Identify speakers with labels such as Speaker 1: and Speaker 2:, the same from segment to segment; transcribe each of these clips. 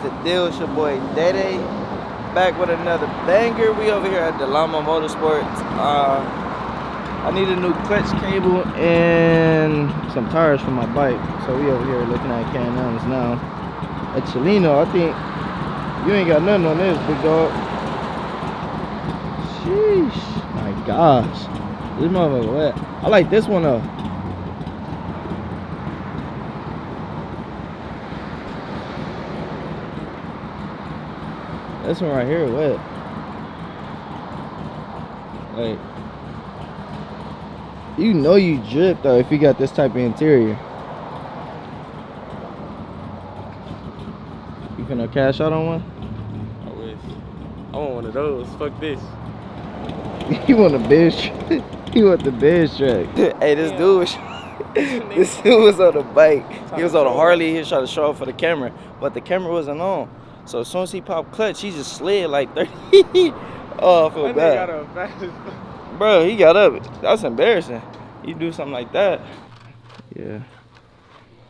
Speaker 1: the deal? It's your boy DaeDae, back with another banger. We over here at the Llama Motorsports. I need a new clutch cable and some tires for my bike. So we over here looking at Can-Ams now. At Chelino, I think you ain't got nothing on this, big dog. Sheesh, my gosh, this motherfucker wet. I like this one though. This one right here wet. Like, you know you drip though if you got this type of interior. You finna cash out on one?
Speaker 2: I wish. I want one of those. Fuck this.
Speaker 1: You want the bitch? You want the bitch track? Hey, this dude was this dude was on the bike. He was on a Harley. He was trying to show up for the camera, but the camera wasn't on. So as soon as he popped clutch, he just slid like 30. Oh, I feel bad. Bro, he got up. That's embarrassing. You do something like that. Yeah.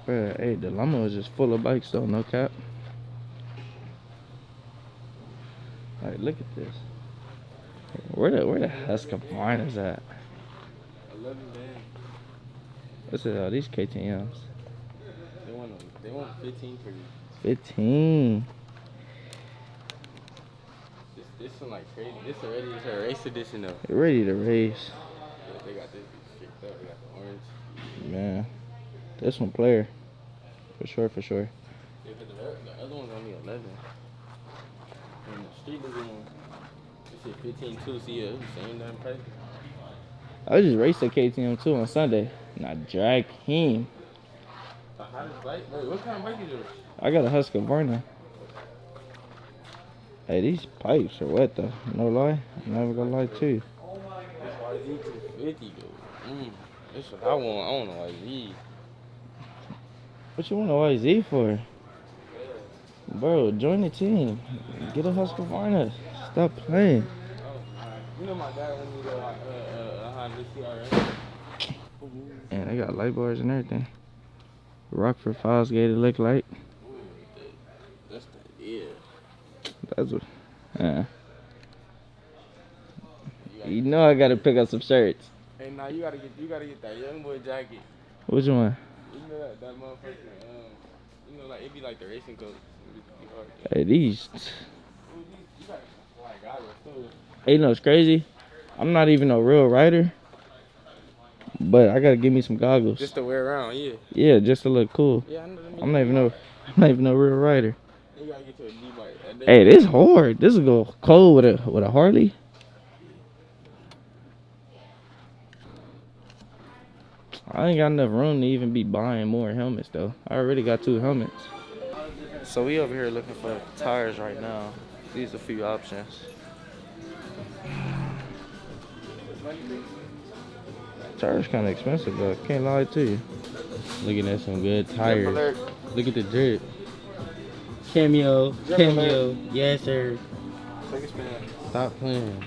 Speaker 1: Bro, hey, the Llama was just full of bikes though, no cap. Alright, look at this. Where the Husqvarna is at?
Speaker 2: 11 bands.
Speaker 1: What's it? These KTMs.
Speaker 2: They want 15 for you.
Speaker 1: 15.
Speaker 2: This one like crazy. This already is a race edition though.
Speaker 1: They're ready to race.
Speaker 2: Yeah, they got this kicked up. They got the orange.
Speaker 1: Man, this one player. For sure, for sure.
Speaker 2: Yeah, but the other one's only 11. And the street legal one, this is 15 too. See, it's the same damn price.
Speaker 1: I just raced a KTM too on Sunday. And I dragged him.
Speaker 2: The hottest bike? Wait, what kind of bike is yours?
Speaker 1: I got a Husqvarna. Hey, these pipes are wet though. No lie. I'm never gonna lie to you.
Speaker 2: This YZ 250 though. This what I want. I want a YZ.
Speaker 1: What you want a YZ for? Bro, join the team. Get a Husqvarna. Stop playing.
Speaker 2: You know my dad wanted me to a Honda CRF.
Speaker 1: And they got light bars and everything. Rockford Files gated look like.
Speaker 2: That's the yeah.
Speaker 1: That's what. You know I gotta pick up some shirts.
Speaker 2: Hey, now you gotta get that young boy jacket.
Speaker 1: Which one?
Speaker 2: You know that motherfucker. You know, like it be like the racing coat.
Speaker 1: Hey, these.
Speaker 2: You got like goggles too.
Speaker 1: Hey, you know what's crazy? I'm not even a real rider, but I gotta give me some goggles.
Speaker 2: Just to wear around, yeah.
Speaker 1: Yeah, just to look cool.
Speaker 2: Yeah, I know.
Speaker 1: I'm not even a real rider.
Speaker 2: You gotta get to a D-bike.
Speaker 1: Hey, this hard. This will go cold with a Harley. I ain't got enough room to even be buying more helmets though. I already got 2 helmets. So we over here looking for tires right now. These are a few options. Tires kind of expensive though. Can't lie to you.
Speaker 3: Looking at some good tires. Look at the drip. Cameo. Yes, sir.
Speaker 1: Take a spin.
Speaker 3: Stop playing.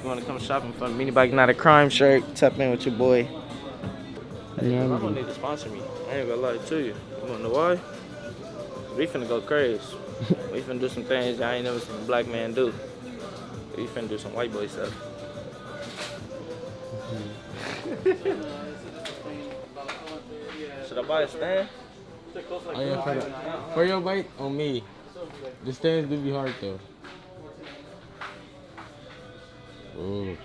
Speaker 1: You want to come shopping for Mini Bike Not a Crime shirt? Tap in with your boy.
Speaker 3: Yeah,
Speaker 1: I'm gonna need to sponsor me. I ain't gonna lie to you. You wanna know why? We finna go crazy. We finna do some things I ain't never seen a black man do. We finna do some white boy stuff. Should I buy a stand?
Speaker 3: Oh, yeah, for your bike, on me. The stands do be hard though. Oh,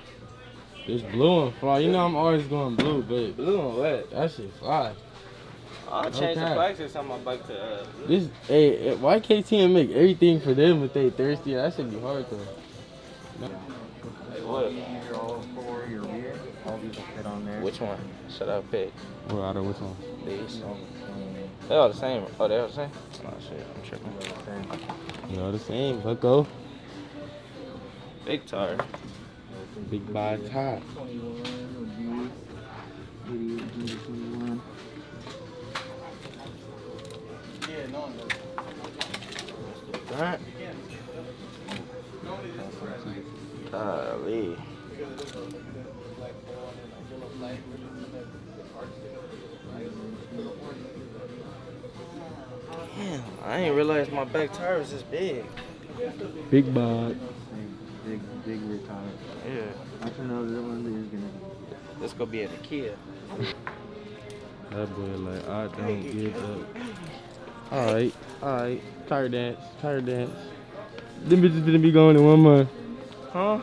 Speaker 3: this blue one fly. You know I'm always going blue, but
Speaker 1: Blue and wet.
Speaker 3: that shit fly.
Speaker 1: I'll change the plastics on my bike to
Speaker 3: This, hey, why KTM make everything for them if they thirsty? That should be hard though.
Speaker 1: what?
Speaker 4: All for your rear, all these will fit on there.
Speaker 1: Which one should I pick?
Speaker 3: What out of which one?
Speaker 1: These. They all the same. Oh, they all the same? Oh shit, I'm tripping.
Speaker 3: You know the same, bucko.
Speaker 1: Big tire.
Speaker 3: Big by top.
Speaker 4: 21 would be 21. Yeah, no.
Speaker 1: That. Golly. Damn, I didn't realize my back tire was this big.
Speaker 3: Big box.
Speaker 4: Big rear tire.
Speaker 1: Yeah.
Speaker 4: I don't know that one is gonna be.
Speaker 1: This gonna be at the Kia.
Speaker 3: That boy like, I don't give up. Alright. Tire dance. Them bitches gonna be going in 1 month.
Speaker 1: Huh?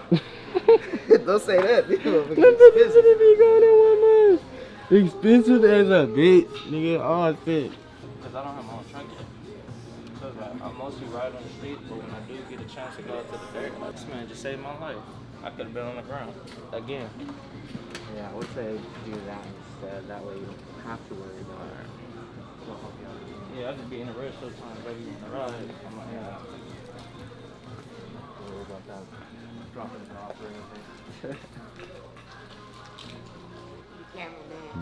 Speaker 1: Don't say that. These
Speaker 3: Them
Speaker 1: motherfuckers
Speaker 3: bitches
Speaker 1: expensive.
Speaker 3: gonna be going in 1 month. Expensive as a bitch, nigga. All shit.
Speaker 2: Because I don't have my own trunk yet. Because I mostly ride on the street, but when I do get a chance to go out to the dirt, this man just saved my life. I could have been on the ground. Again.
Speaker 4: Yeah, I would say do that instead. That way you don't have to worry about it. We'll help you out.
Speaker 2: Yeah, I just be in the rush sometimes, baby, on the ride. I'm like, yeah.
Speaker 4: Don't worry about that. Dropping it off or anything.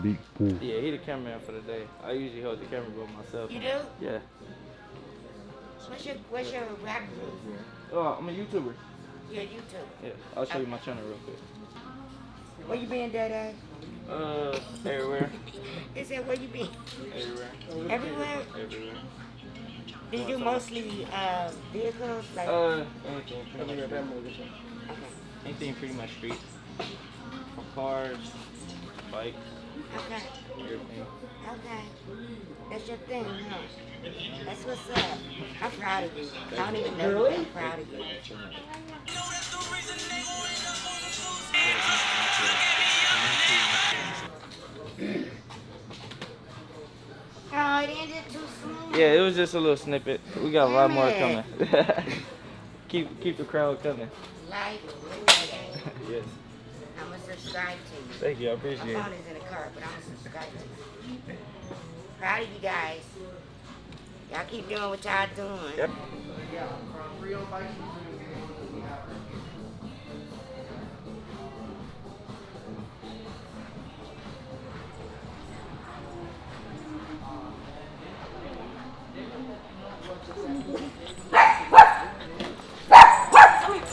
Speaker 3: Big pool.
Speaker 2: Yeah, he the cameraman for the day. I usually hold the camera by myself.
Speaker 5: You do?
Speaker 2: Yeah.
Speaker 5: What's your rap group?
Speaker 2: Oh, I'm a YouTuber.
Speaker 5: Your YouTube.
Speaker 2: Yeah, I'll show you my channel real quick.
Speaker 5: Where you been, Dada?
Speaker 2: Everywhere.
Speaker 5: They said, where you been?
Speaker 2: Everywhere.
Speaker 5: Everywhere?
Speaker 2: Everywhere.
Speaker 5: Do you do mostly vehicles? Like,
Speaker 2: Anything pretty much. Anything pretty much street. From cars, bikes,
Speaker 5: okay,
Speaker 2: everything.
Speaker 5: okay. That's your thing, huh? That's what's up. I'm proud of you. I don't even know you, but I'm proud of you. Oh, it ended too soon.
Speaker 2: Yeah, it was just a little snippet. We got a lot more
Speaker 5: Damn
Speaker 2: coming. keep the crowd coming.
Speaker 5: Life with Dae.
Speaker 2: Yes.
Speaker 5: I'm going to subscribe to you.
Speaker 2: Thank you, I
Speaker 5: My
Speaker 2: appreciate it.
Speaker 5: phone is in the car, but I'm going to subscribe to you. Proud of you guys. Y'all keep doing what y'all doing.
Speaker 2: Yep.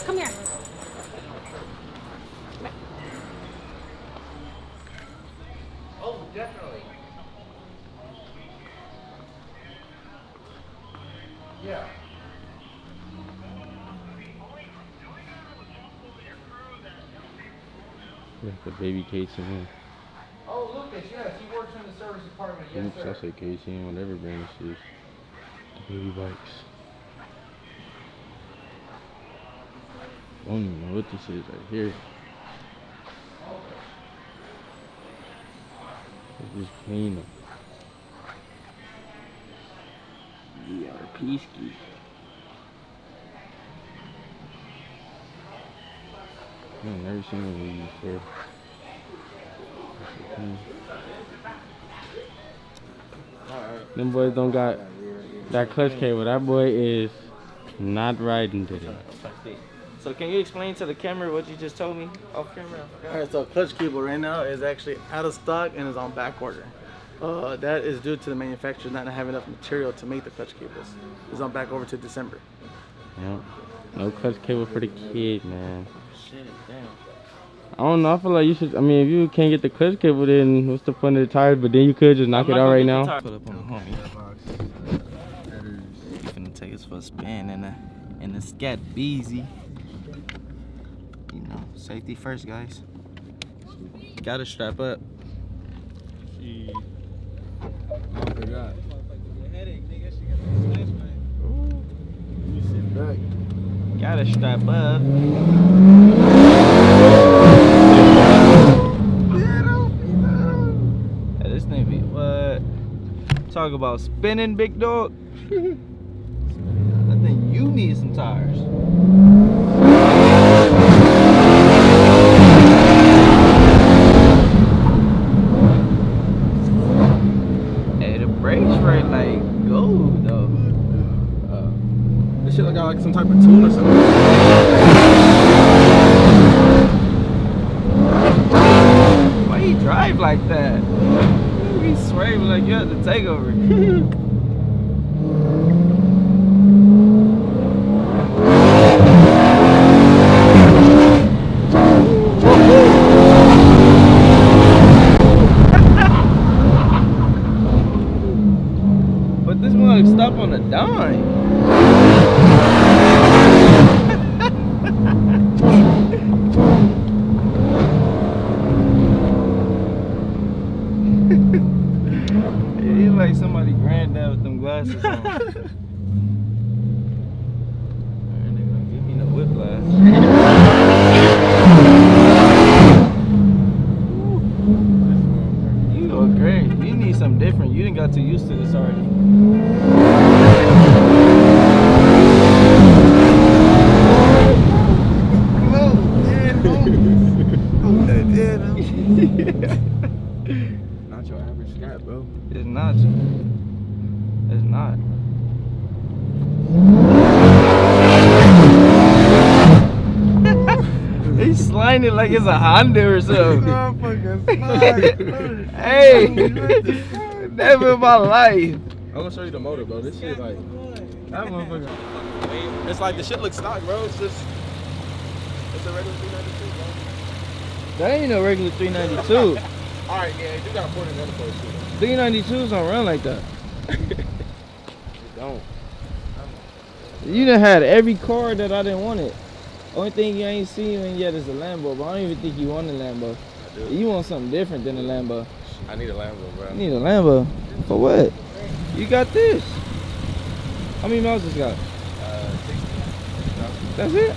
Speaker 5: Come here.
Speaker 1: Oh, definitely. Yeah.
Speaker 3: Yeah, the baby Casey.
Speaker 1: Oh, Lucas, yes, he works in the service department. Yes,
Speaker 3: Oops,
Speaker 1: sir.
Speaker 3: I say Casey, whatever brand this is. The baby bikes. I don't even know what this is right here. Let's just clean them. ERP ski. I've never seen one of these before.
Speaker 2: Alright.
Speaker 3: Them boys don't got that clutch cable. That boy is not riding today.
Speaker 2: So can you explain to the camera what you just told me off camera?
Speaker 6: Alright, so clutch cable right now is actually out of stock and is on back order. That is due to the manufacturer not having enough material to make the clutch cables. It's on back over to December.
Speaker 3: Yeah. No clutch cable for the kid, man.
Speaker 2: Shit, damn.
Speaker 3: I don't know. I feel like you should. I mean, if you can't get the clutch cable, then what's the point of the tires? But then you could just knock it out right now.
Speaker 2: Pull up on the homie. He's finna take us for a spin in the Scat Beezy. You know, safety first, guys. Gotta strap up.
Speaker 3: I forgot.
Speaker 2: Gotta strap up. Hey, this nigga be what? Talk about spinning, big dog. I think you need some tires. Hey, the brakes right like gold though.
Speaker 6: This shit got like some type of tool or something.
Speaker 2: Why you drive like that? You swerve like you had to take over. But this one stop
Speaker 3: average scat, bro.
Speaker 1: It's not. It's not. He's sliding it like it's a Honda or something. Hey, never in my life.
Speaker 3: I'm gonna show you the motor, bro. This shit like that motherfucker. It's like the shit looks stock, bro. It's a regular 392, bro.
Speaker 1: That ain't no regular 392.
Speaker 3: All right, yeah, you gotta put it in the first.
Speaker 1: 392s don't run like that.
Speaker 3: You don't.
Speaker 1: You done had every car that I didn't want it. Only thing you ain't seen yet is a Lambo, but I don't even think you want a Lambo.
Speaker 3: I do.
Speaker 1: You want something different than a Lambo.
Speaker 3: I need a Lambo, bro.
Speaker 1: You need a Lambo. For what? You got this. How many miles this got?
Speaker 3: 60.
Speaker 1: That's it?